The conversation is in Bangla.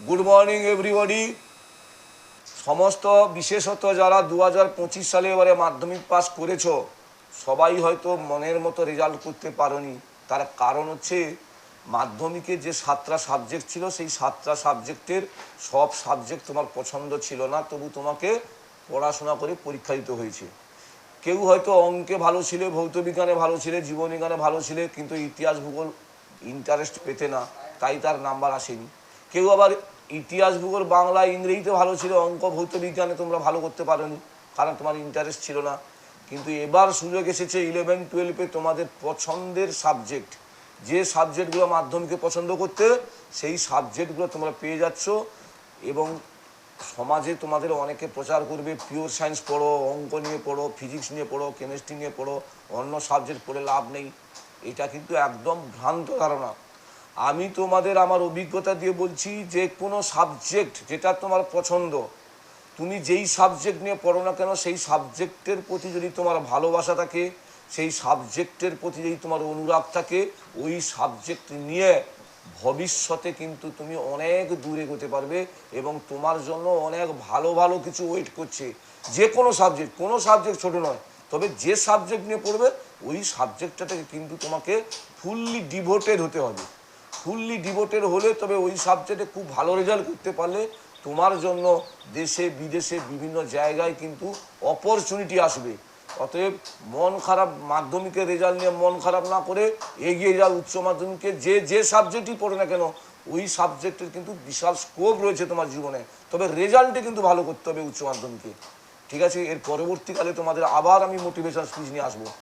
Good morning everybody. সমস্ত বিশেষত যারা 2025 সালে এবারে মাধ্যমিক পাস করেছ, সবাই হয়তো মনের মতো রেজাল্ট করতে পারোনি। তার কারণ হচ্ছে মাধ্যমিকে যে 7টা সাবজেক্ট ছিল, সেই 7টা সাবজেক্টের সব সাবজেক্ট তোমার পছন্দ ছিল না, তবু তোমাকে পড়াশোনা করে পরীক্ষা দিতে হয়েছে। কেউ হয়তো অঙ্কে ভালো ছিলে, ভৌত বিজ্ঞানে ভালো ছিলে, জীববিজ্ঞানে ভালো ছিলে, কিন্তু ইতিহাস ভূগোল ইন্টারেস্ট পেতে না, তাই তার নাম্বার আসেনি। কেউ আবার ইতিহাস ভূগোল বাংলা ইংরেজিতে ভালো ছিল, অঙ্ক ভৌত বিজ্ঞানে তোমরা ভালো করতে পারোনি, কারণ তোমার ইন্টারেস্ট ছিল না। কিন্তু এবার সুযোগ এসেছে 11-12-এ তোমাদের পছন্দের সাবজেক্ট, যে সাবজেক্টগুলো মাধ্যমিকে পছন্দ করতে, সেই সাবজেক্টগুলো তোমরা পেয়ে যাচ্ছ। এবং সমাজে তোমাদের অনেকে প্রচার করবে পিওর সায়েন্স পড়ো, অঙ্ক নিয়ে পড়ো, ফিজিক্স নিয়ে পড়ো, কেমিস্ট্রি নিয়ে পড়ো, অন্য সাবজেক্ট পড়ে লাভ নেই। এটা কিন্তু একদম ভ্রান্ত ধারণা। আমি তোমাদের আমার অভিজ্ঞতা দিয়ে বলছি, যে কোনো সাবজেক্ট যেটা তোমার পছন্দ, তুমি যেই সাবজেক্ট নিয়ে পড়ো না কেন, সেই সাবজেক্টের প্রতি যদি তোমার ভালোবাসা থাকে, সেই সাবজেক্টের প্রতি যদি তোমার অনুরাগ থাকে, ওই সাবজেক্ট নিয়ে ভবিষ্যতে কিন্তু তুমি অনেক দূরে এগোতে পারবে এবং তোমার জন্য অনেক ভালো ভালো কিছু ওয়েট করছে। যে কোনো সাবজেক্ট, কোনো সাবজেক্ট ছোটো নয়, তবে যে সাবজেক্ট নিয়ে পড়বে ওই সাবজেক্টটাকে কিন্তু তোমাকে ফুললি ডিভোটেড হতে হবে। ফুললি ডিভোটেড হলে তবে ওই সাবজেক্টে খুব ভালো রেজাল্ট করতে পারলে তোমার জন্য দেশে বিদেশে বিভিন্ন জায়গায় কিন্তু অপরচুনিটি আসবে। অতএব মন খারাপ, মাধ্যমিকের রেজাল্ট নিয়ে মন খারাপ না করে এগিয়ে যাও উচ্চ মাধ্যমিকে। যে সাবজেক্টই পড়ে না কেন, ওই সাবজেক্টের কিন্তু বিশাল স্কোপ রয়েছে তোমার জীবনে, তবে রেজাল্টে কিন্তু ভালো করতে হবে উচ্চ মাধ্যমিকে। ঠিক আছে, এর পরবর্তীকালে তোমাদের আবার আমি মোটিভেশন স্পিচ নিয়ে আসবো।